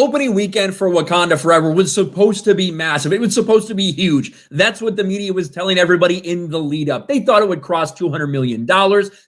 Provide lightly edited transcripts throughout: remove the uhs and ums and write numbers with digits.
opening weekend for Wakanda Forever was supposed to be massive. It was supposed to be huge. That's what the media was telling everybody in the lead up. They thought it would cross $200 million.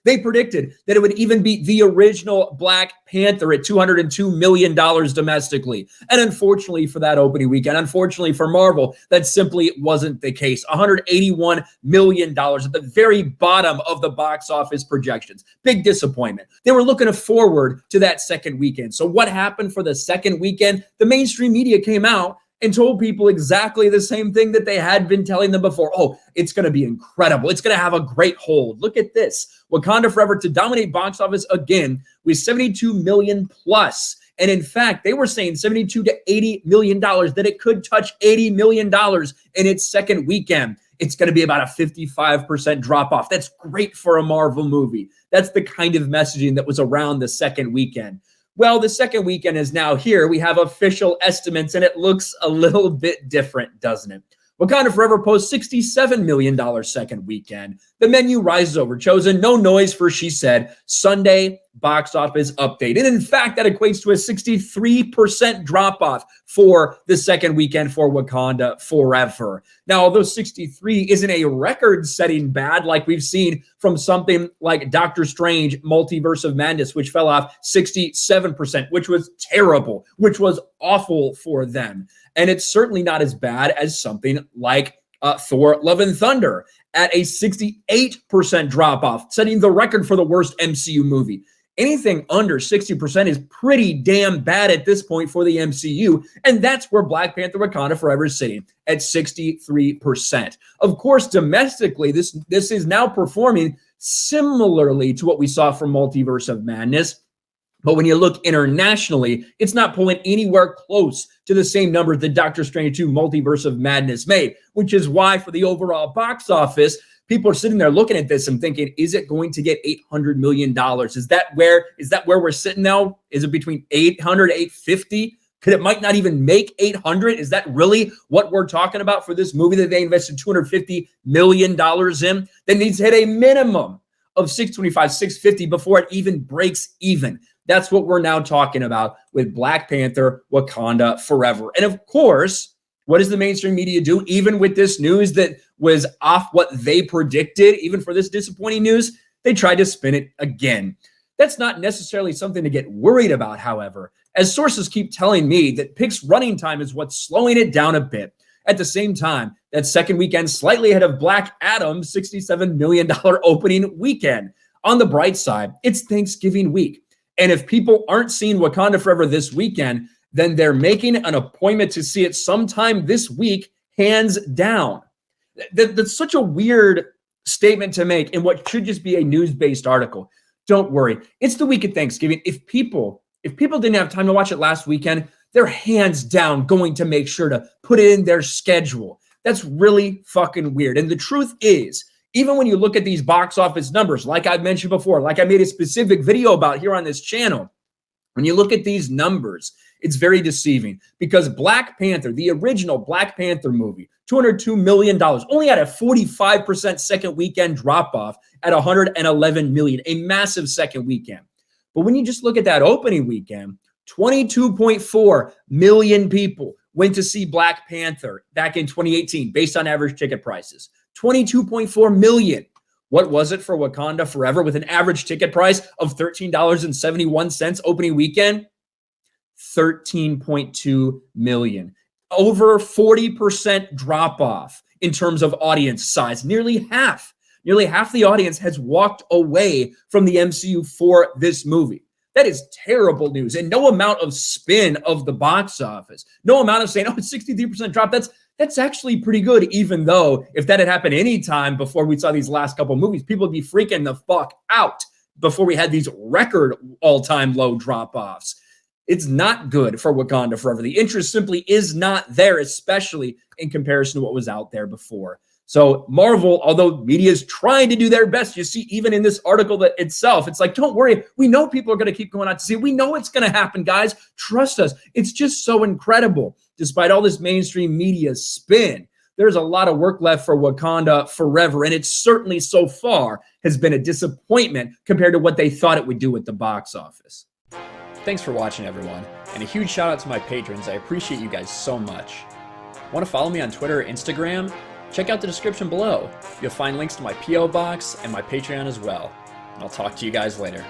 They predicted that it would even beat the original Black Panther at $202 million domestically. And unfortunately for that opening weekend, unfortunately for Marvel, that simply wasn't the case. $181 million at the very bottom of the box office projections. Big disappointment. They were looking forward to that second weekend. So what happened for the second weekend? The mainstream media came out and told people exactly the same thing that they had been telling them before. Oh, it's going to be incredible. It's going to have a great hold. Look at this. Wakanda Forever to dominate box office again with 72 million plus. And in fact, they were saying 72 to $80 million, that it could touch $80 million in its second weekend. It's going to be about a 55% drop off. That's great for a Marvel movie. That's the kind of messaging that was around the second weekend. Well, the second weekend is now here. We have official estimates, and it looks a little bit different, doesn't it? Wakanda Forever posts $67 million second weekend. The menu rises over Chosen. No noise for She Said. Sunday box office update. And in fact, that equates to a 63% drop off for the second weekend for Wakanda Forever. Now, although 63 isn't a record setting bad like we've seen from something like Doctor Strange Multiverse of Madness, which fell off 67%, which was terrible, which was awful for them. And it's certainly not as bad as something like Thor Love and Thunder at a 68% drop off, setting the record for the worst MCU movie. Anything under 60% is pretty damn bad at this point for the MCU, and that's where Black Panther Wakanda Forever is sitting at 63%. Of course, domestically, this is now performing similarly to what we saw from Multiverse of Madness. But when you look internationally, it's not pulling anywhere close to the same numbers that Doctor Strange 2 Multiverse of Madness made, which is why for the overall box office, people are sitting there looking at this and thinking, is it going to get $800 million? Is that where we're sitting now? Is it between 800, 850? It might not even make 800. Is that really what we're talking about for this movie that they invested $250 million in? That needs to hit a minimum of 625, 650 before it even breaks even. That's what we're now talking about with Black Panther Wakanda Forever. And of course, what does the mainstream media do? Even with this news that was off what they predicted, even for this disappointing news, they tried to spin it again. That's not necessarily something to get worried about, however, as sources keep telling me that Pic's running time is what's slowing it down a bit. At the same time, that second weekend slightly ahead of Black Adam's $67 million opening weekend. On the bright side, it's Thanksgiving week. And if people aren't seeing Wakanda Forever this weekend, then they're making an appointment to see it sometime this week, hands down. That's such a weird statement to make in what should just be a news-based article. Don't worry. It's the week of Thanksgiving. If people didn't have time to watch it last weekend, they're hands down going to make sure to put it in their schedule. That's really fucking weird. And the truth is, even when you look at these box office numbers, like I've mentioned before, like I made a specific video about here on this channel, when you look at these numbers, it's very deceiving because Black Panther, the original Black Panther movie, $202 million, only had a 45% second weekend drop off at $111 million, a massive second weekend. But when you just look at that opening weekend, 22.4 million people went to see Black Panther back in 2018 based on average ticket prices. 22.4 million. What was it for Wakanda Forever with an average ticket price of $13.71 opening weekend? 13.2 million. Over 40% drop off in terms of audience size. Nearly half the audience has walked away from the MCU for this movie. That is terrible news. And no amount of spin of the box office, no amount of saying, oh, it's 63% drop. That's actually pretty good, even though if that had happened any time before we saw these last couple movies, people would be freaking the fuck out before we had these record all-time low drop-offs. It's not good for Wakanda Forever. The interest simply is not there, especially in comparison to what was out there before. So Marvel, although media is trying to do their best, you see, even in this article that itself, it's like, don't worry. We know people are going to keep going out to see it. We know it's going to happen, guys. Trust us. It's just so incredible. Despite all this mainstream media spin, there's a lot of work left for Wakanda Forever. And it certainly so far has been a disappointment compared to what they thought it would do at the box office. Thanks for watching, everyone, and a huge shout out to my patrons. I appreciate you guys so much. Want to follow me on Twitter or Instagram? Check out the description below. You'll find links to my P.O. box and my Patreon as well. And I'll talk to you guys later.